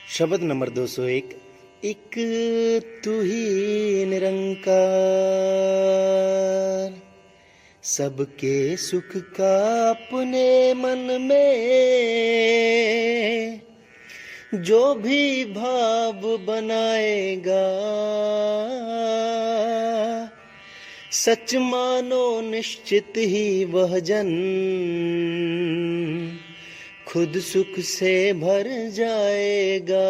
शब्द नंबर 201। एक तू ही निरंकार, सबके सुख का अपने मन में जो भी भाव बनाएगा, सच मानो निश्चित ही वह जन खुद सुख से भर जाएगा।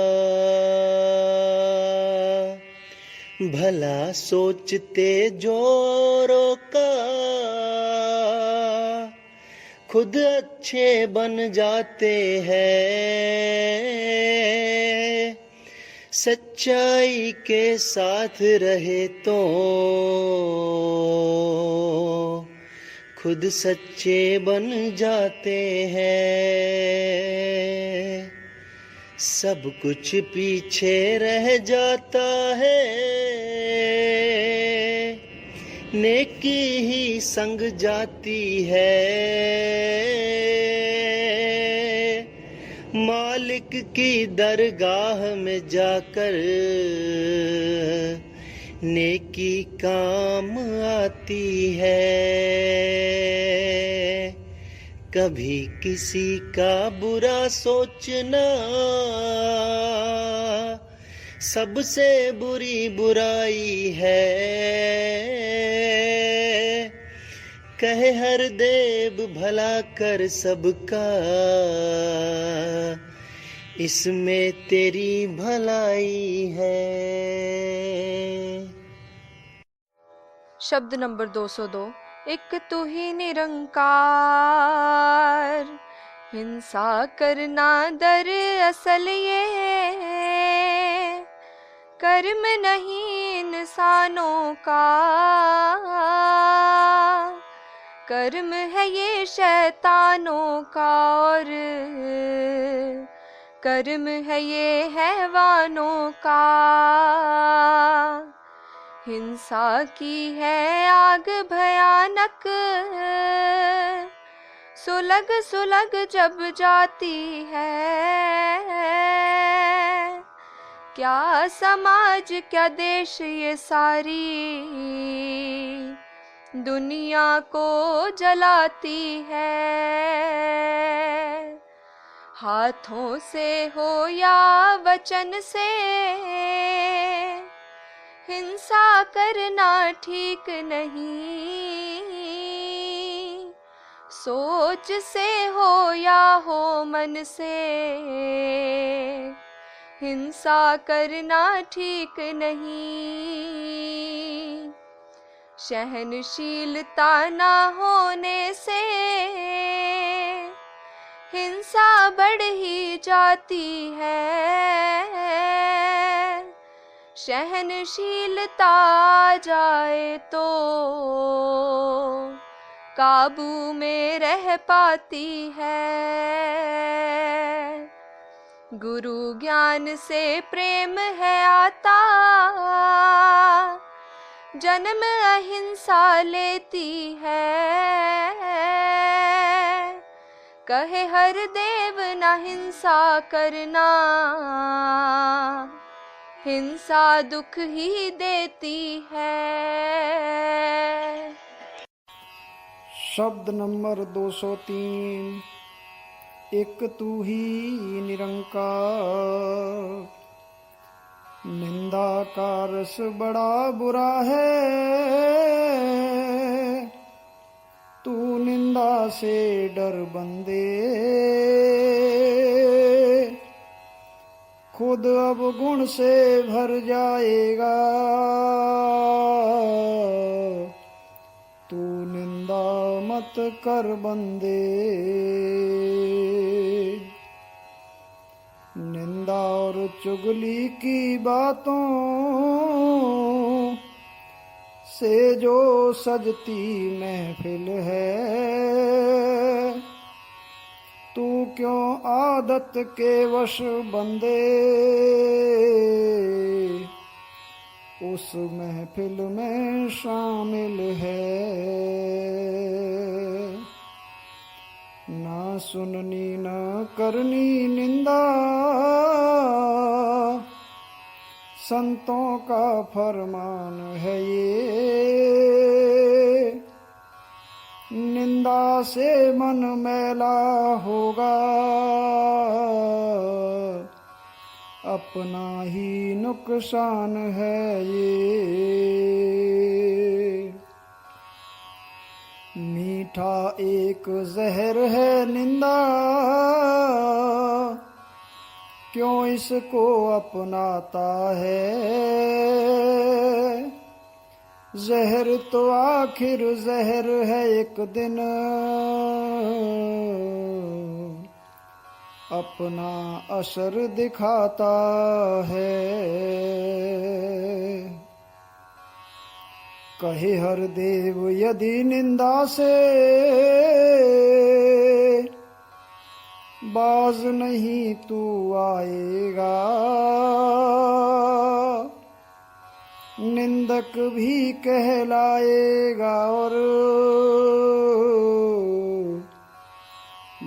भला सोचते जोरों का खुद अच्छे बन जाते हैं, सच्चाई के साथ रहे तो खुद सच्चे बन जाते हैं। सब कुछ पीछे रह जाता है, नेकी ही संग जाती है। मालिक की दरगाह में जाकर नेकी काम आती है। कभी किसी का बुरा सोचना सबसे बुरी बुराई है। कहे हर देव भला कर सबका, इसमें तेरी भलाई है। शब्द नंबर 202। एक तू ही निरंकार, हिंसा करना दरअसल ये कर्म नहीं इंसानों का, कर्म है ये शैतानों का और कर्म है ये हैवानों का। हिंसा की है आग भयानक, सुलग सुलग जब जाती है। क्या समाज क्या देश ये सारी दुनिया को जलाती है। हाथों से हो या वचन से हिंसा करना ठीक नहीं। सोच से हो या हो मन से हिंसा करना ठीक नहीं। सहनशीलता ना होने से हिंसा बढ़ ही जाती है। सहनशीलता आ जाए तो काबू में रह पाती है। गुरु ज्ञान से प्रेम है आता, जन्म अहिंसा लेती है। कहे हर देव ना हिंसा करना, हिंसा दुख ही देती है। शब्द नंबर 203। एक तू ही निरंकार, निंदा का रस बड़ा बुरा है। तू निंदा से डर बंदे, खुद अब गुण से भर जाएगा। तू निंदा मत कर बंदे, निंदा और चुगली की बातों से जो सजती महफिल है। तू क्यों आदत के वश बंदे उस महफिल में शामिल है। ना सुननी ना करनी निंदा, संतों का फरमान है ये, निंदा से मन मैला होगा, अपना ही नुकसान है ये। मीठा एक जहर है निंदा, क्यों इसको अपनाता है, जहर तो आखिर जहर है, एक दिन अपना असर दिखाता है। कहे हर देव यदि निंदा से बाज नहीं तू आएगा, निंदक भी कहलाएगा और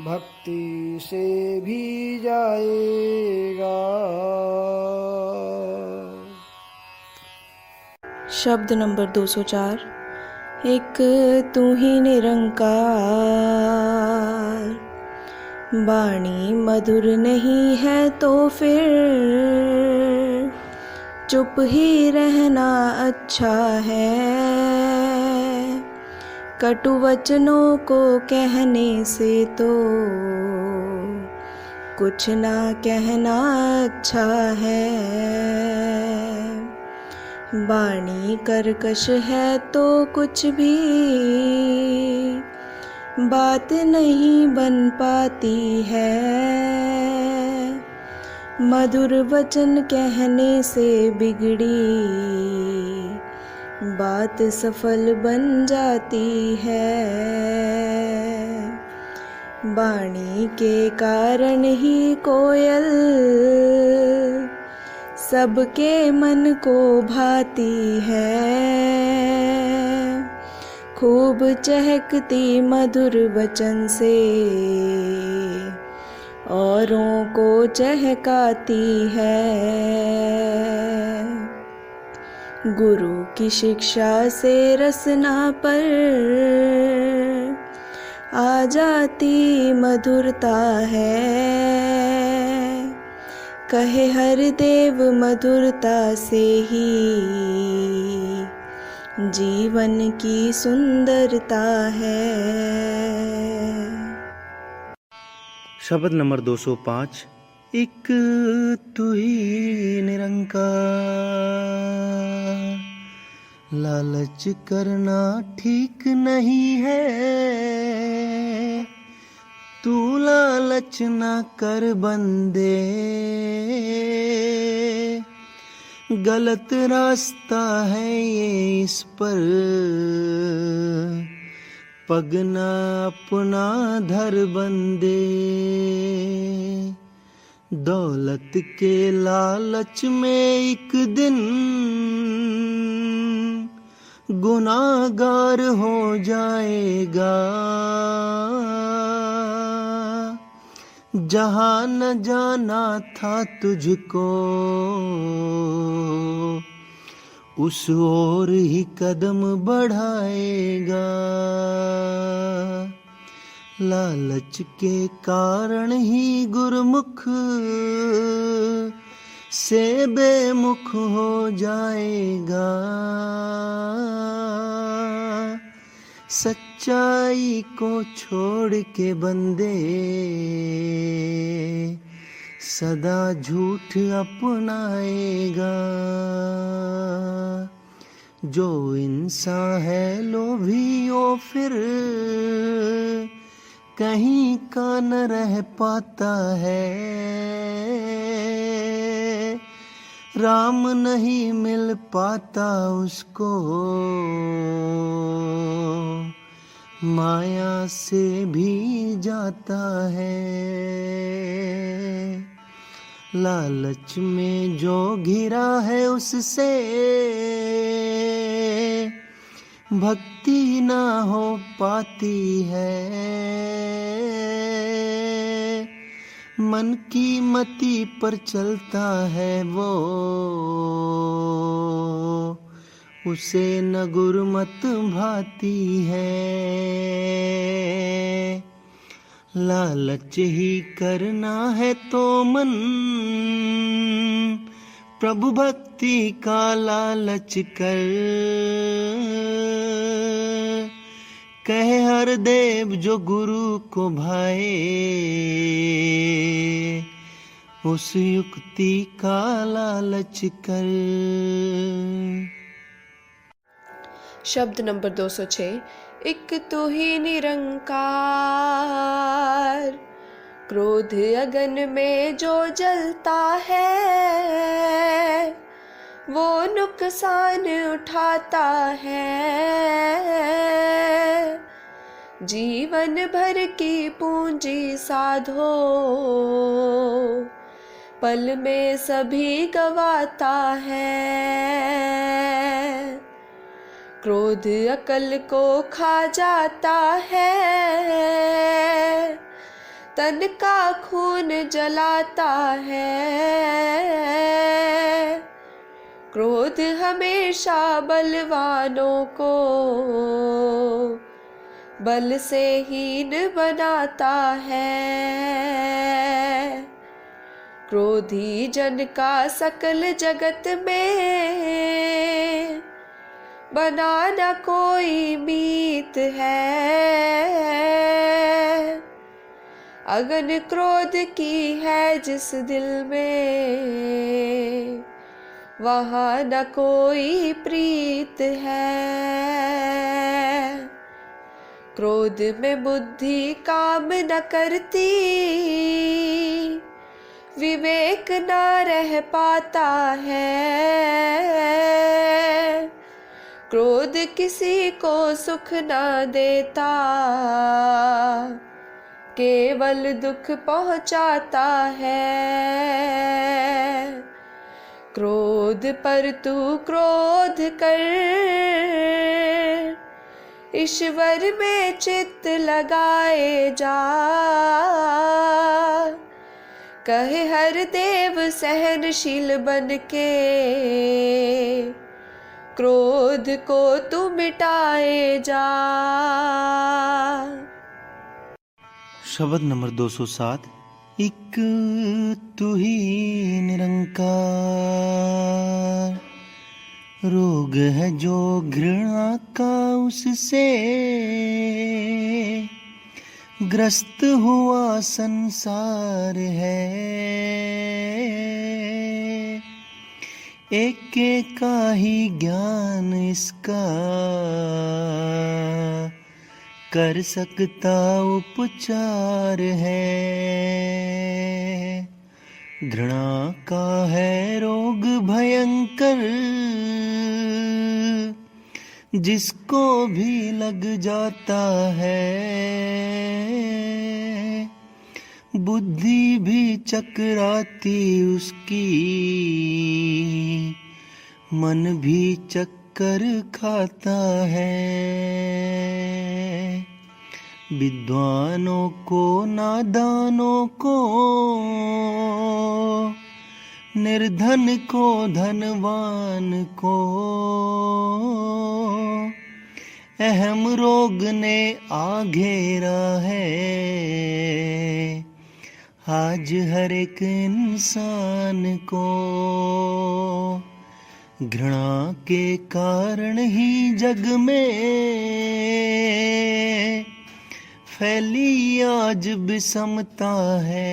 भक्ति से भी जाएगा। शब्द नंबर 204। एक तू ही निरंकार, वाणी मधुर नहीं है तो फिर चुप ही रहना अच्छा है, कटु वचनों को कहने से तो कुछ ना कहना अच्छा है, वाणी कर्कश है तो कुछ भी बात नहीं बन पाती है, मधुर वचन कहने से बिगड़ी बात सफल बन जाती है, वाणी के कारण ही कोयल सबके मन को भाती है, खूब चहकती मधुर वचन से औरों को चहकाती है, गुरु की शिक्षा से रसना पर आ जाती मधुरता है, कहे हर देव मधुरता से ही जीवन की सुंदरता है। शब्द नंबर 205। एक तू ही निरंकार, लालच करना ठीक नहीं है, तू लालच ना कर बंदे, गलत रास्ता है ये, इस पर पगना अपना धर बंदे, दौलत के लालच में एक दिन गुनाहगार हो जाएगा, जहाँ न जाना था तुझको उस ओर ही कदम बढ़ाएगा, लालच के कारण ही गुरमुख से बेमुख हो जाएगा, सच्चाई को छोड़ के बंदे सदा झूठ अपनाएगा, जो इंसान है लोभी वो फिर कहीं का न रह पाता है, राम नहीं मिल पाता उसको, माया से भी जाता है, लालच में जो घिरा है उससे भक्ति ना हो पाती है, मन की मति पर चलता है वो, उसे न गुरमत भाती है। लालच ही करना है तो मन, प्रभु भक्ति का लालच कर। कहे हर देव जो गुरु को भाए, उस युक्ति का लालच कर। शब्द नंबर 206। एक तू ही निरंकार, क्रोध अगन में जो जलता है, वो नुकसान उठाता है। जीवन भर की पूंजी साधो, पल में सभी गवाता है। क्रोध अकल को खा जाता है, तन का खून जलाता है। क्रोध हमेशा बलवानों को बल से हीन बनाता है। क्रोधी जन का सकल जगत में बना न कोई मीत है। अगन क्रोध की है जिस दिल में, वहाँ न कोई प्रीत है। क्रोध में बुद्धि काम न करती, विवेक न रह पाता है। क्रोध किसी को सुख न देता, केवल दुख पहुंचाता है। क्रोध पर तू क्रोध कर, ईश्वर में चित्त लगाए जा। कहे हर देव सहनशील बन के, क्रोध को तू मिटाए जा। शब्द नंबर 207। एक तू ही निरंकार, रोग है जो घृणा का उससे, ग्रस्त हुआ संसार है। एक का ही ज्ञान इसका, कर सकता उपचार है। घृणा का है रोग भयंकर, जिसको भी लग जाता है। बुद्धि भी चकराती उसकी, मन भी चक्कर खाता है। विद्वानों को नादानों को, निर्धन को धनवान को, अहम रोग ने आ घेरा है। आज हर एक इंसान को घृणा के कारण ही जग में फैली आज विषमता है।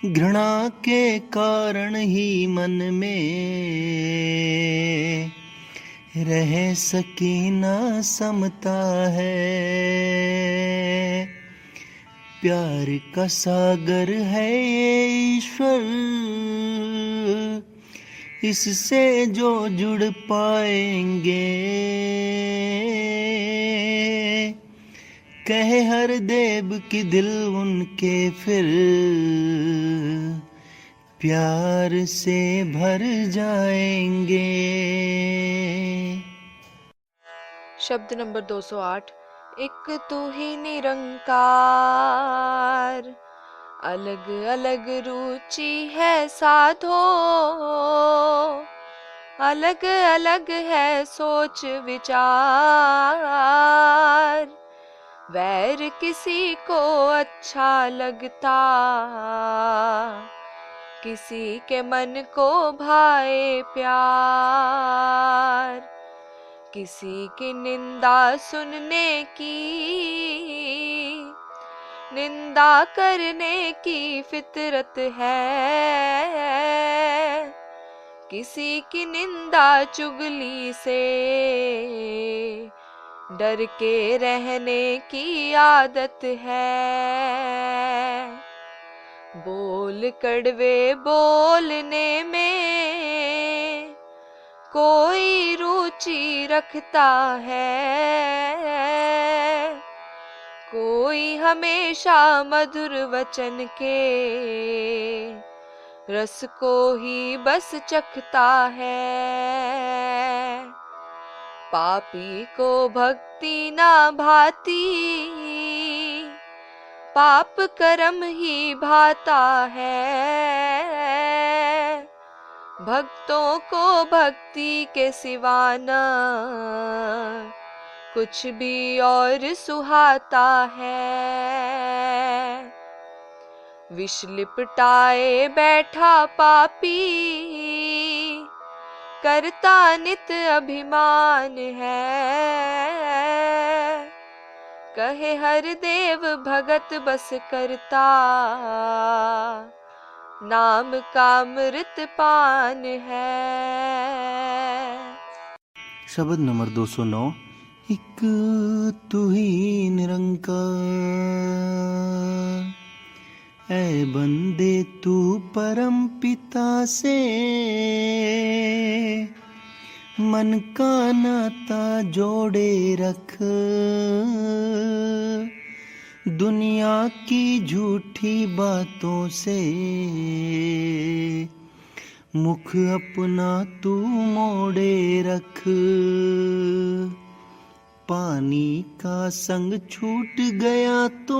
घृणा के कारण ही मन में रह सकी ना समता है। प्यार का सागर है ये ईश्वर, इससे जो जुड़ पाएंगे। कहे हर देव की दिल उनके फिर प्यार से भर जाएंगे। शब्द नंबर 208। एक तू ही निरंकार, अलग अलग रुचि है साधो, अलग अलग है सोच विचार। वैर किसी को अच्छा लगता, किसी के मन को भाए प्यार। किसी की निंदा सुनने की, निंदा करने की फितरत है। किसी की निंदा चुगली से डर के रहने की आदत है। बोल कड़वे बोलने में कोई रुचि रखता है, कोई हमेशा मधुर वचन के रस को ही बस चखता है। पापी को भक्ति ना भाती, पाप कर्म ही भाता है। भक्तों को भक्ति के सिवा न कुछ भी और सुहाता है। विष लिपटाए बैठा पापी, करता नित अभिमान है। कहे हर देव भगत बस करता, नाम का अमृत पान है। शब्द नंबर 209। एक तू ही निरंकार, ऐ बंदे तू परम पिता से मन का नाता जोड़े रख। दुनिया की झूठी बातों से मुख अपना तू मोड़े रख। पानी का संग छूट गया तो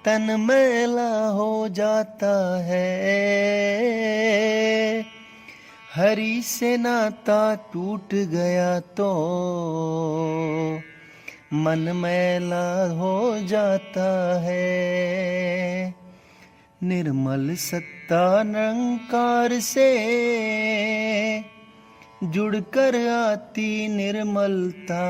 तन मैला हो जाता है। हरि से नाता टूट गया तो मन मैला हो जाता है। निर्मल सत्ता निरंकार से जुड़कर आती निर्मलता।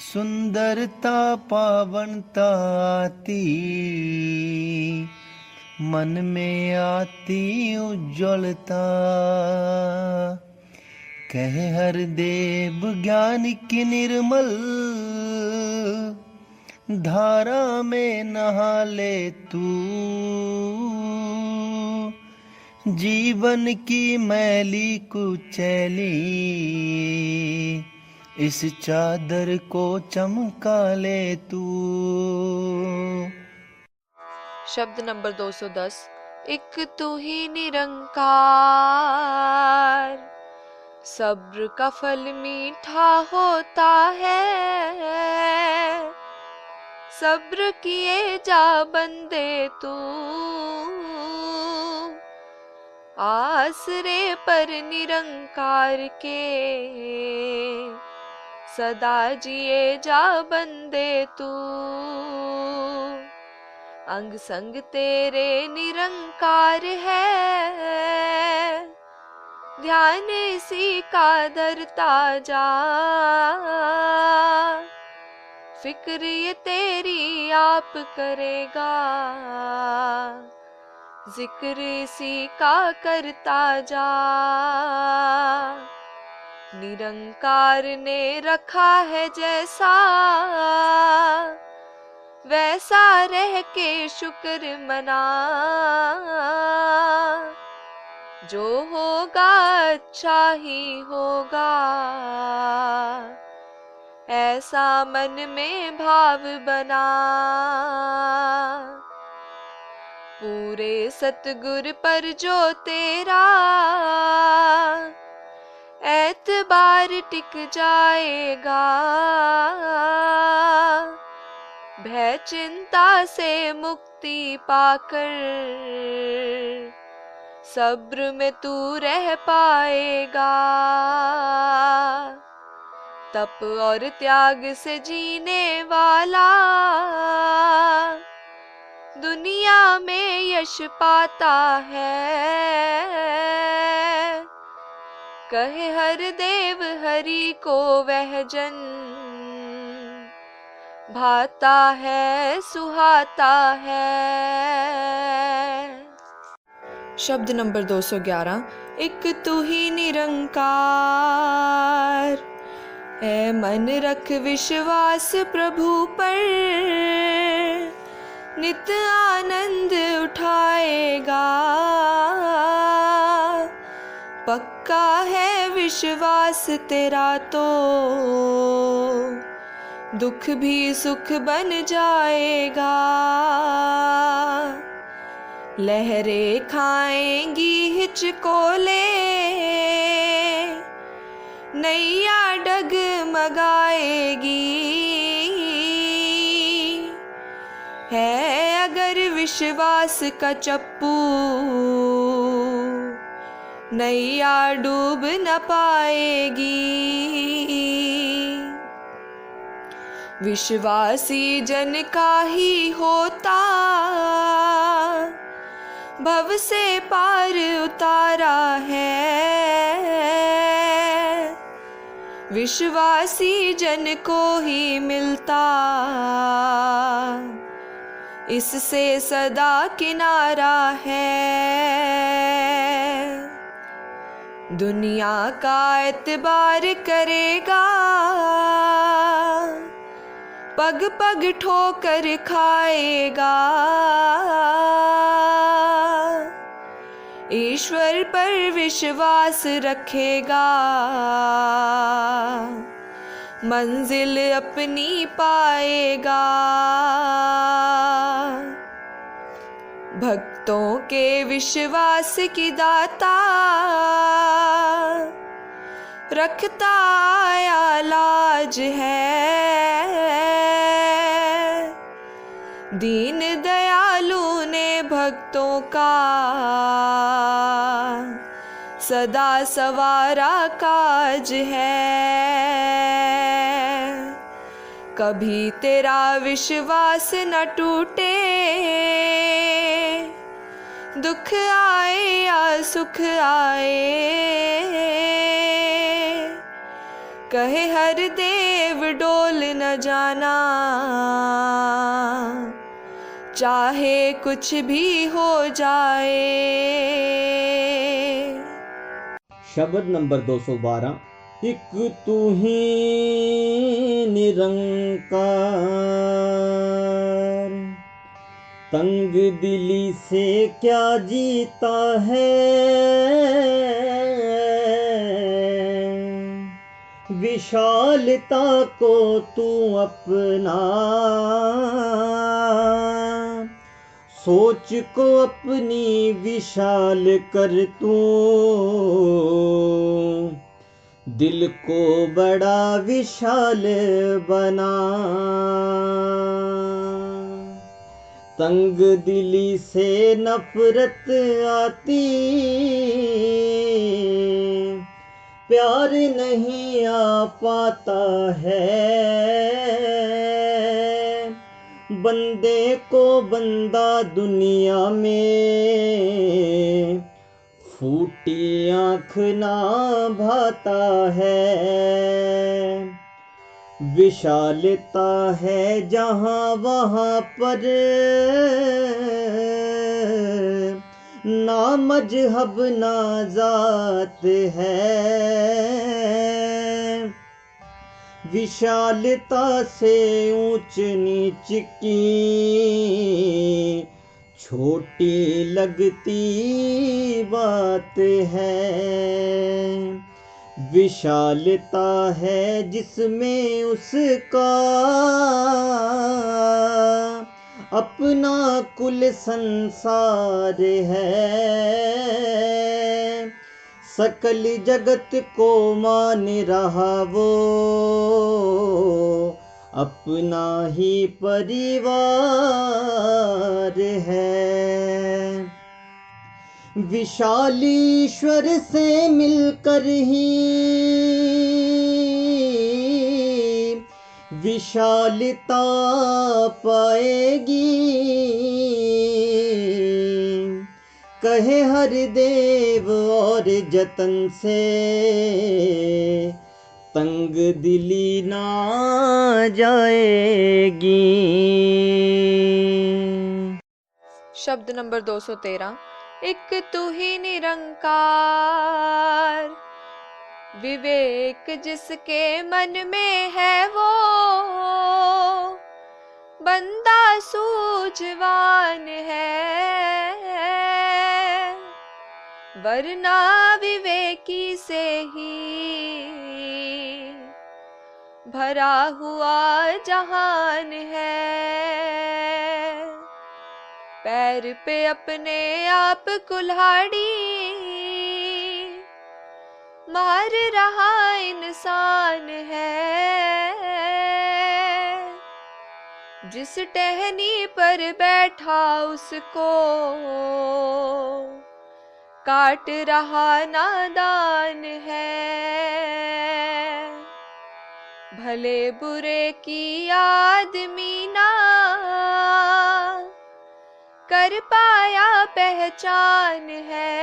सुंदरता पावनता आती, मन में आती उज्ज्वलता। कह हर देव ज्ञान की निर्मल धारा में नहा ले तू। जीवन की मैली कुचैली इस चादर को चमका ले तू। शब्द नंबर 210। एक तू ही निरंकार, सब्र का फल मीठा होता है। सब्र किए जा बंदे तू, आसरे पर निरंकार के सदा जिए जा बंदे तू। अंग संग तेरे निरंकार है, ध्यान इसी का धरता जा। फिक्र ये तेरी आप करेगा, जिक्र इसी का करता जा। निरंकार ने रखा है जैसा, वैसा रह के शुक्र मना। जो होगा अच्छा ही होगा, ऐसा मन में भाव बना। पूरे सतगुर पर जो तेरा एतबार टिक जाएगा, भय चिंता से मुक्ति पाकर सब्र में तू रह पाएगा। तप और त्याग से जीने वाला दुनिया में यश पाता है। कहे हर देव हरि को वह जन, भाता है सुहाता है। शब्द नंबर 211। एक तू ही निरंकार, है मन रख विश्वास प्रभु पर, नित आनंद उठाएगा, पक्का है विश्वास तेरा तो, दुख भी सुख बन जाएगा। लहरें खाएंगी हिचकोले, नैया डगमगाएगी, है अगर विश्वास का चप्पू, नैया डूब न पाएगी। विश्वासी जन का ही होता, भव से पार उतारा है, विश्वासी जन को ही मिलता, इससे सदा किनारा है। दुनिया का एतबार करेगा, पग पग ठोकर खाएगा, ईश्वर पर विश्वास रखेगा, मंजिल अपनी पाएगा। भक्तों के विश्वास की दाता, रखता आया लाज है, दीन दयालु ने भक्तों का सदा सवारा काज है। कभी तेरा विश्वास न टूटे, दुख आए या सुख आए, कहे हर देव डोल न जाना, चाहे कुछ भी हो जाए। शब्द नंबर 212। एक तू ही निरंकार, तंग दिली से क्या जीता है, विशालता को तू अपना, सोच को अपनी विशाल कर तू, दिल को बड़ा विशाल बना। तंग दिली से नफरत आती, प्यार नहीं आ पाता है, बंदे को बंदा दुनिया में फूटी आँख ना भाता है। विशालता है जहाँ वहाँ पर, ना मजहब ना जात है, विशालता से ऊंच नीच की छोटी लगती बात है। विशालता है जिसमें उसका अपना कुल संसार है, सकल जगत को मान रहा वो अपना ही परिवार है। विशाल ईश्वर से मिलकर ही विशालता पाएगी। कहे हर देव और जतन से तंग दिली ना जाएगी। शब्द नंबर 213। एक तू ही निरंकार, विवेक जिसके मन में है वो बंदा सूझवान है। वरना विवेकी से ही भरा हुआ जहान है। पैर पे अपने आप कुल्हाड़ी मार रहा इंसान है। जिस टहनी पर बैठा उसको काट रहा नादान है। भले बुरे की आदमी ना कर पाया पहचान है।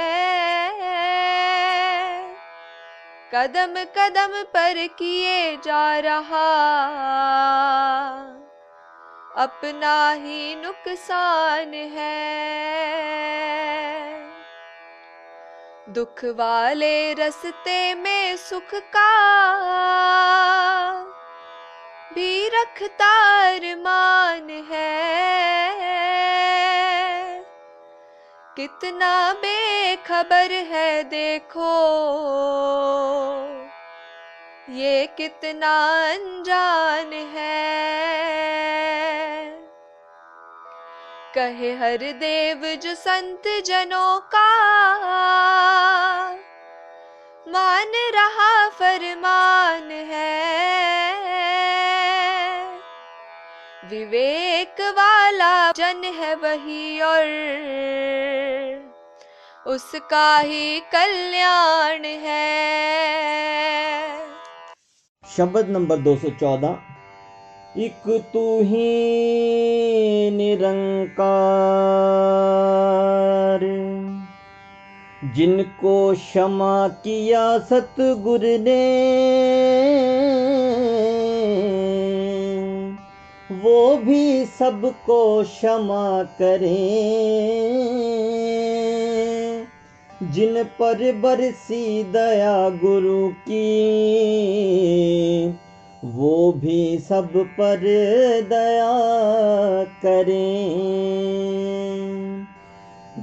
कदम कदम पर किए जा रहा अपना ही नुकसान है। दुख वाले रास्ते में सुख का भी रखता अरमान है। कितना बेखबर है देखो ये कितना अनजान है। कहे हर देव जो संत जनों का मान रहा फरमान है। विवेक वाला जन है वही और उसका ही कल्याण है। शब्द नंबर 214। एक तू ही निरंकार, जिनको क्षमा किया सतगुरु ने वो भी सबको क्षमा करें। जिन पर बरसी दया गुरु की वो भी सब पर दया करें।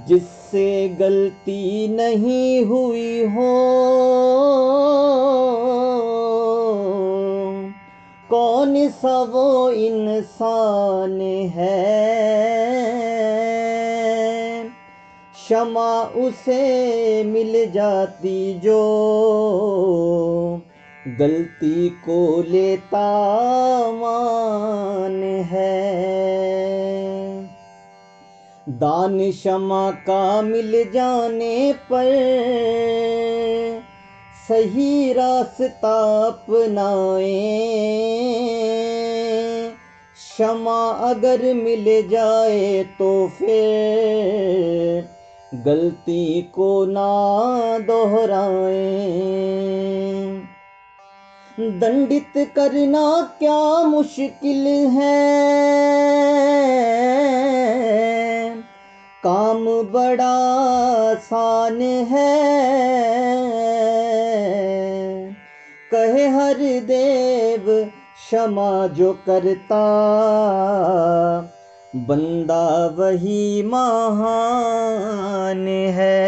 जिससे गलती नहीं हुई हो कौन सा वो इंसान है। क्षमा उसे मिल जाती जो गलती को लेता मान है। दान क्षमा का मिल जाने पर सही रास्ता अपनाएं। क्षमा अगर मिल जाए तो फिर गलती को ना दोहराएं। दंडित करना क्या मुश्किल है, काम बड़ा आसान है। कहे हर देव क्षमा जो करता बंदा वही महान है।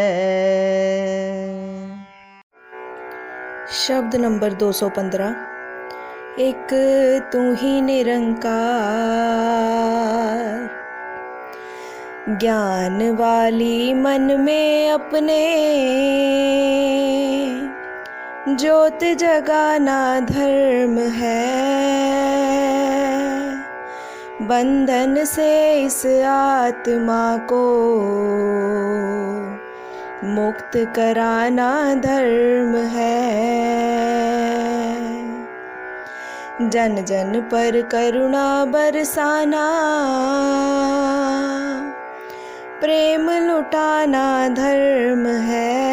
शब्द नंबर 215। एक तू ही निरंकार, ज्ञान वाली मन में अपने ज्योत जगाना धर्म है, बंधन से इस आत्मा को मुक्त कराना धर्म है। जन जन पर करुणा बरसाना, प्रेम लुटाना धर्म है।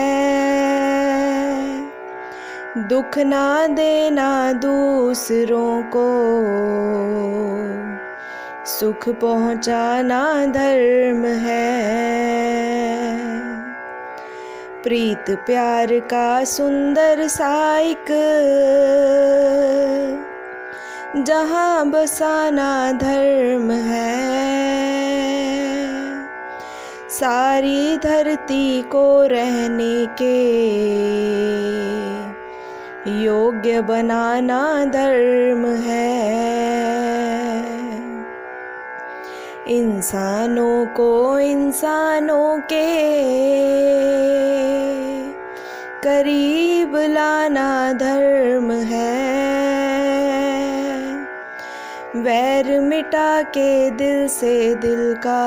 दुख ना देना दूसरों को, सुख पहुंचाना धर्म है। प्रीत प्यार का सुंदर साइक जहाँ बसाना धर्म है। सारी धरती को रहने के योग्य बनाना धर्म है। इंसानों को इंसानों के करीब लाना धर्म है। वैर मिटा के दिल से दिल का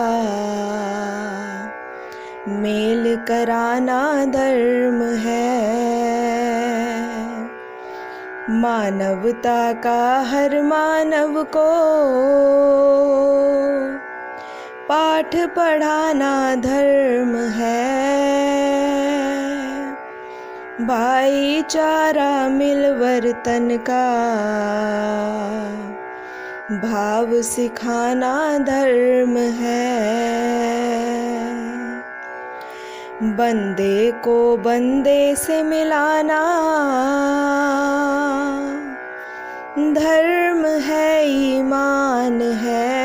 मेल कराना धर्म है। मानवता का हर मानव को पाठ पढ़ाना धर्म है। भाईचारा मिलवर्तन का भाव सिखाना धर्म है। बंदे को बंदे से मिलाना धर्म है, ईमान है।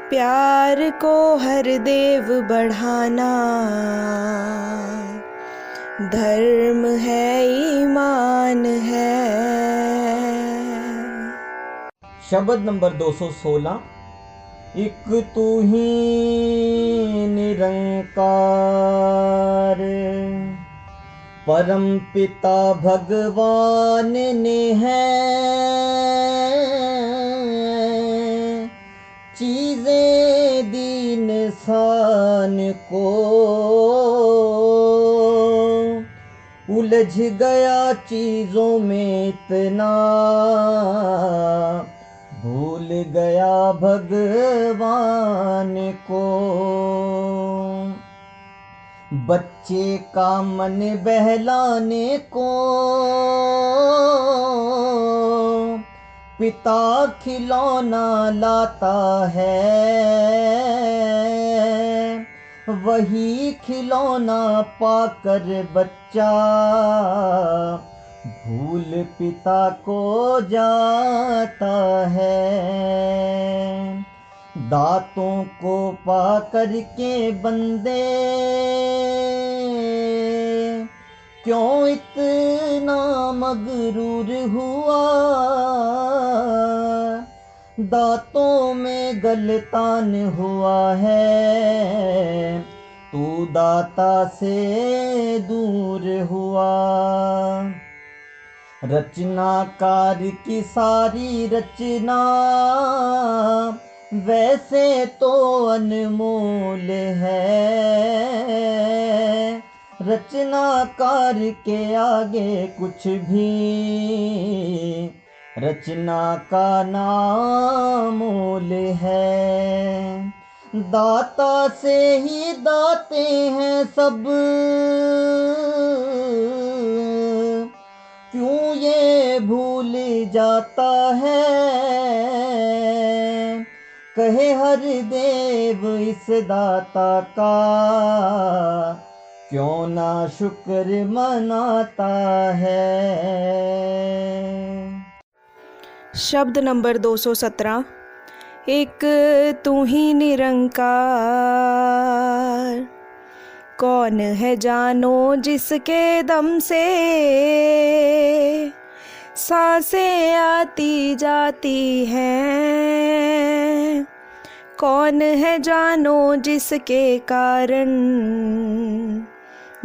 प्यार को हर देव बढ़ाना धर्म है, ईमान है। शब्द नंबर 216। एक तू ही निरंकार, परम पिता भगवान ने है चीजें दी इंसान को। उलझ गया चीजों में इतना, भूल गया भगवान को। बच्चे का मन बहलाने को पिता खिलौना लाता है, वही खिलौना पाकर बच्चा भूल पिता को जाता है। दांतों को पाकर के बंदे क्यों इतना मगरूर हुआ। दांतों में गलतान हुआ है, तू दाता से दूर हुआ। रचनाकार की सारी रचना वैसे तो अनमोल है, रचनाकार के आगे कुछ भी रचना का नामोल है। दाता से ही दाते हैं सब, क्यों ये भूल जाता है। कहे हर देव इस दाता का, क्यों ना शुक्र मनाता है। शब्द नंबर 217। एक तू ही निरंकार, कौन है जानो जिसके दम से सांसें आती जाती हैं। कौन है जानो जिसके कारण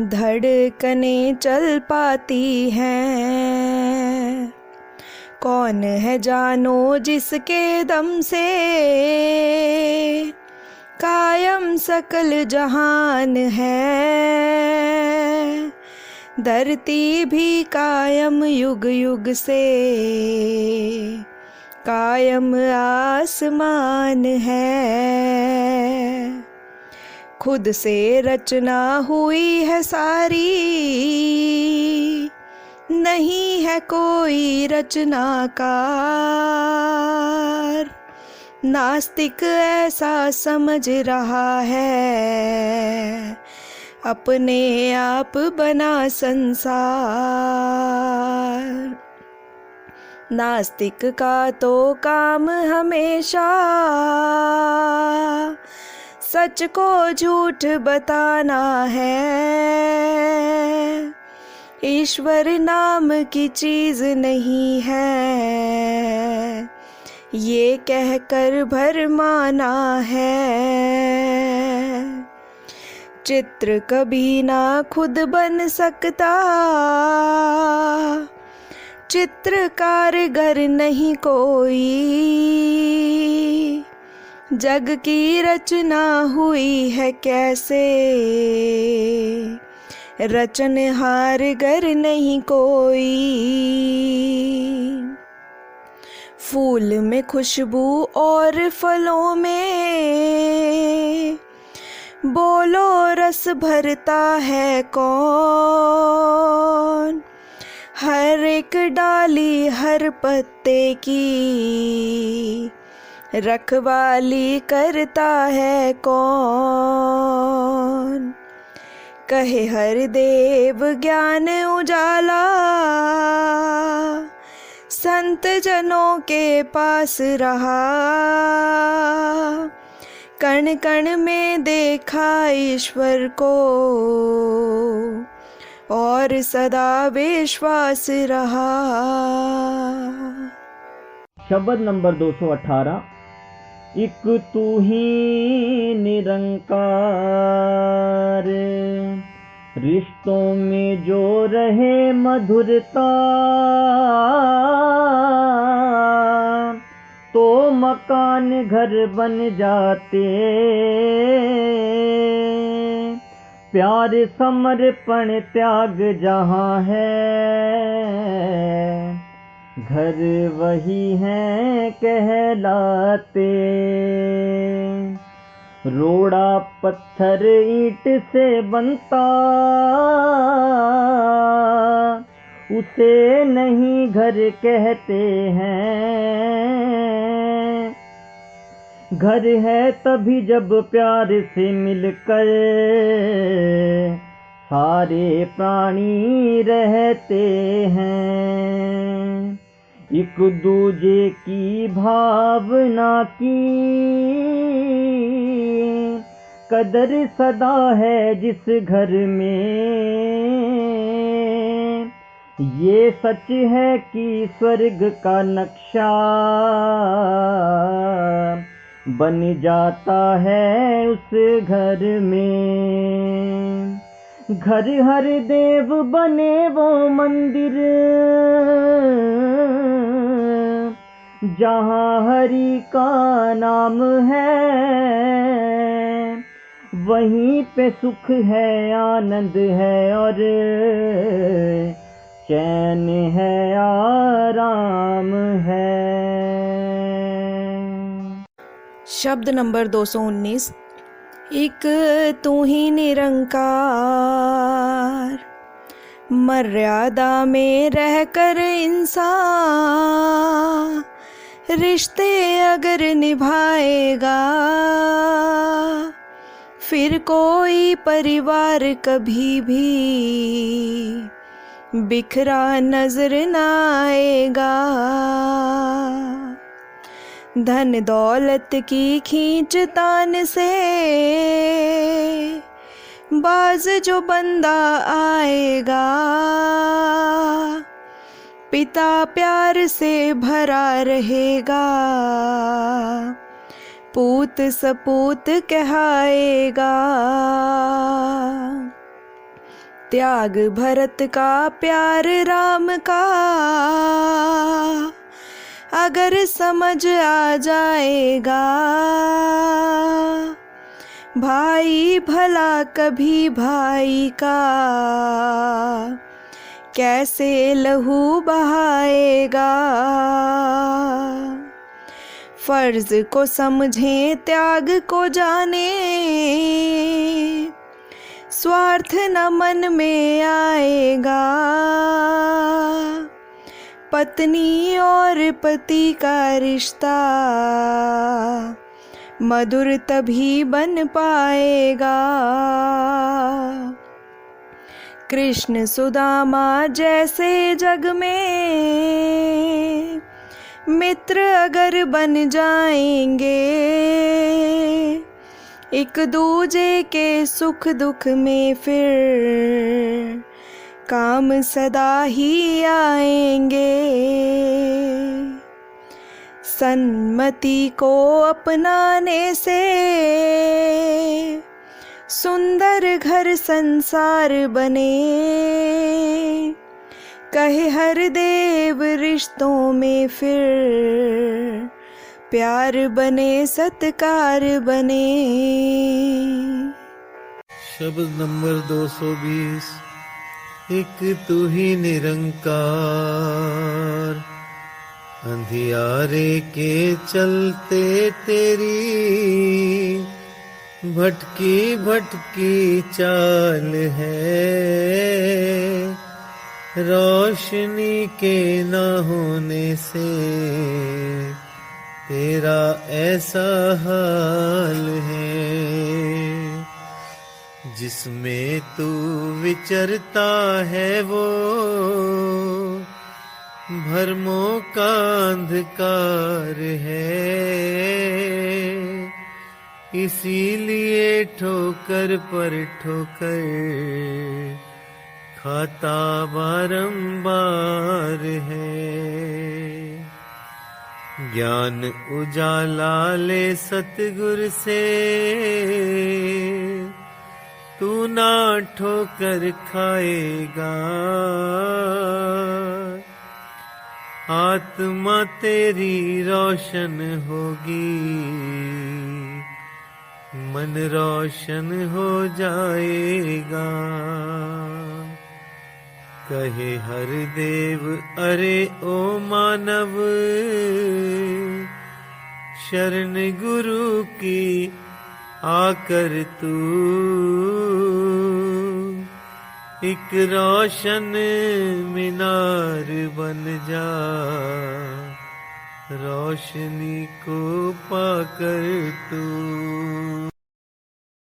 धड़कनें चल पाती हैं। कौन है जानो जिसके दम से कायम सकल जहान है। धरती भी कायम युग युग से, कायम आसमान है। खुद से रचना हुई है सारी, नहीं है कोई रचनाकार। नास्तिक ऐसा समझ रहा है, अपने आप बना संसार। नास्तिक का तो काम हमेशा सच को झूठ बताना है। ईश्वर नाम की चीज नहीं है, ये कहकर भरमाना है। चित्र कभी ना खुद बन सकता, चित्रकार गर नहीं कोई। जग की रचना हुई है कैसे, रचनहार गर नहीं कोई। फूल में खुशबू और फलों में बोलो रस भरता है कौन। हर एक डाली हर पत्ते की रखवाली करता है कौन। कहे हर देव ज्ञान उजाला, संत जनों के पास रहा। कण कण में देखा ईश्वर को, और सदा विश्वास रहा। शब्द नंबर 218। एक तू ही निरंकार, रिश्तों में जो रहे मधुरता, तो मकान घर बन जाते। प्यार समर्पण त्याग जहाँ है, घर वही हैं कहलाते। रोड़ा पत्थर ईंट से बनता, उसे नहीं घर कहते हैं। घर है तभी जब प्यार से मिलकर सारे प्राणी रहते हैं। एक दूजे की भावना की कदर सदा है जिस घर में। ये सच है कि स्वर्ग का नक्शा बन जाता है उस घर में। घर हर देव बने वो मंदिर, जहाँ हरि का नाम है। वहीं पे सुख है, आनंद है और चैन है, आराम है। शब्द नंबर 219। एक तू ही निरंकार, मर्यादा में रहकर इंसान रिश्ते अगर निभाएगा, फिर कोई परिवार कभी भी बिखरा नजर न आएगा। धन दौलत की खींचतान से बाज जो बंदा आएगा, पिता प्यार से भरा रहेगा, पूत सपूत कहाएगा। त्याग भरत का प्यार राम का अगर समझ आ जाएगा, भाई भला कभी भाई का कैसे लहू बहाएगा। फर्ज को समझें त्याग को जाने, स्वार्थ न मन में आएगा। पत्नी और पति का रिश्ता मधुर तभी बन पाएगा। कृष्ण सुदामा जैसे जग में मित्र अगर बन जाएंगे, एक दूजे के सुख दुख में फिर काम सदा ही आएंगे। सन्मति को अपनाने से सुंदर घर संसार बने, कहे हर देव रिश्तों में फिर प्यार बने सत्कार बने। शब्द नंबर 220। एक तू ही निरंकार, अंधियारे के चलते तेरी भटकी भटकी चाल है। रोशनी के न होने से तेरा ऐसा हाल है। जिसमें तू विचरता है वो भरमों का अंधकार है। इसीलिए ठोकर पर ठोकर खाता बारंबार है। ज्ञान उजाला ले सतगुर से, तू ना ठोकर खाएगा। आत्मा तेरी रोशन होगी, मन रोशन हो जाएगा। कहे हर देव अरे ओ मानव, शरण गुरु की आकर तू एक रोशन मीनार बन जा। रोशनी को पाकर तू